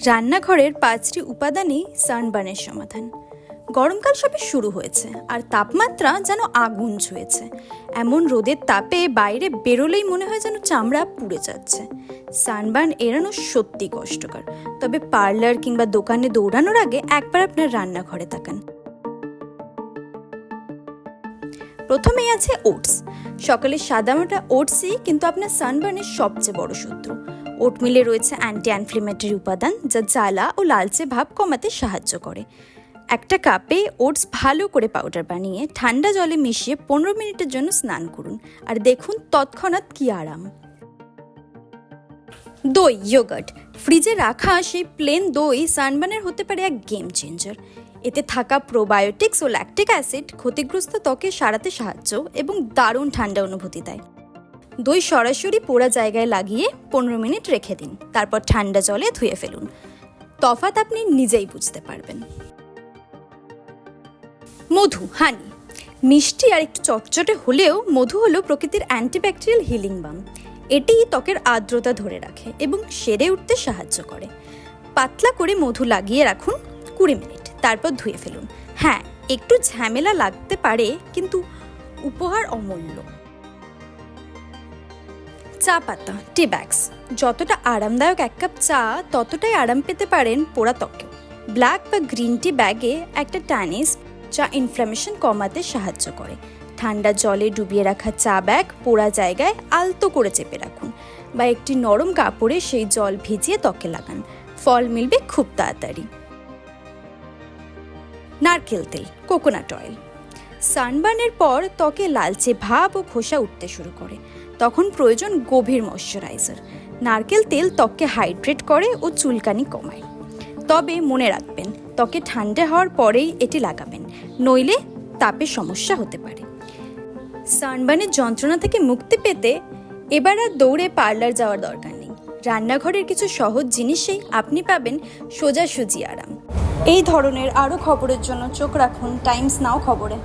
রান্নাঘরের 5টি উপাদানই সানবার্নের সমাধান। গরমকাল সবে শুরু হয়েছে আর তাপমাত্রা যেন আগুন ছুঁয়েছে। এমন রোদের তাপে বাইরে বেরোলেই মনে হয় যেন চামড়া পুড়ে যাচ্ছে। সানবার্ন এড়ানো সত্যি কষ্টকর, তবে পার্লার কিংবা দোকানে দৌড়ানোর আগে একবার আপনার রান্নাঘরে তাকান। প্রথমেই আছে ওটস। সকালে সাদামাটা ওটসই কিন্তু আপনার সানবার্নের সবচেয়ে বড় শত্রু। ওটমিলে রয়েছে অ্যান্টি অ্যানফ্লেমেটরি উপাদান, যা জ্বালা ও লালচে ভাব কমাতে সাহায্য করে। একটা কাপে ওটস ভালো করে পাউডার বানিয়ে ঠান্ডা জলে মিশিয়ে 15 মিনিটের জন্য স্নান করুন, আর দেখুন তৎক্ষণাৎ কি আরাম। দই, ইয়োগার্ট। ফ্রিজে রাখা সেই প্লেন দই সানবার্নের হতে পারে এক গেম চেঞ্জার। এতে থাকা প্রোবায়োটিক্স ও ল্যাকটিক অ্যাসিড ক্ষতিগ্রস্ত ত্বকে সারাতে সাহায্য এবং দারুণ ঠান্ডা অনুভূতি দেয়। দই সরাসরি পোড়া জায়গায় লাগিয়ে 15 মিনিট রেখে দিন, তারপর ঠান্ডা জলে ধুয়ে ফেলুন। তফাৎ আপনি নিজেই বুঝতে পারবেন। মধু, হানি। মিষ্টি আর একটু চটচটে হলেও মধু হলো প্রকৃতির অ্যান্টিব্যাকটেরিয়াল হিলিং বাম। এটি ত্বকের আর্দ্রতা ধরে রাখে এবং সেরে উঠতে সাহায্য করে। পাতলা করে মধু লাগিয়ে রাখুন 20 মিনিট, তারপর ধুয়ে ফেলুন। হ্যাঁ, একটু ঝামেলা লাগতে পারে, কিন্তু উপহার অমূল্য। চা পাতা, টি ব্যাগস। যতটা আরামদায়ক এক কাপ চা, ততটাই আরাম পেতে পারেন পোড়া ত্বকে। ব্ল্যাক বা গ্রিন টি ব্যাগে একটা ট্যানিস, যা ইনফ্ল্যামেশন কমাতে সাহায্য করে। ঠান্ডা জলে ডুবিয়ে রাখা চা ব্যাগ পোড়া জায়গায় আলতো করে চেপে রাখুন, বা একটি নরম কাপড়ে সেই জল ভিজিয়ে ত্বকে লাগান। ফল মিলবে খুব তাড়াতাড়ি। নারকেল তেল, কোকোনাট অয়েল। সানবার্নের পর ত্বকে লালচে ভাব ও খোসা উঠতে শুরু করে, তখন প্রয়োজন গভীর ময়শ্চারাইজার। নারকেল তেল ত্বককে হাইড্রেট করে ও চুলকানি কমায়। তবে মনে রাখবেন, ত্বকে ঠান্ডা হওয়ার পরেই এটি লাগাবেন, নইলে তাপের সমস্যা হতে পারে। সানবার্নের যন্ত্রণা থেকে মুক্তি পেতে এবার আর দৌড়ে পার্লার যাওয়ার দরকার নেই। রান্নাঘরের কিছু সহজ জিনিসেই আপনি পাবেন সোজাসুজি আরাম। এই ধরনের আরও খবরের জন্য চোখ রাখুন টাইমস নাও খবরে।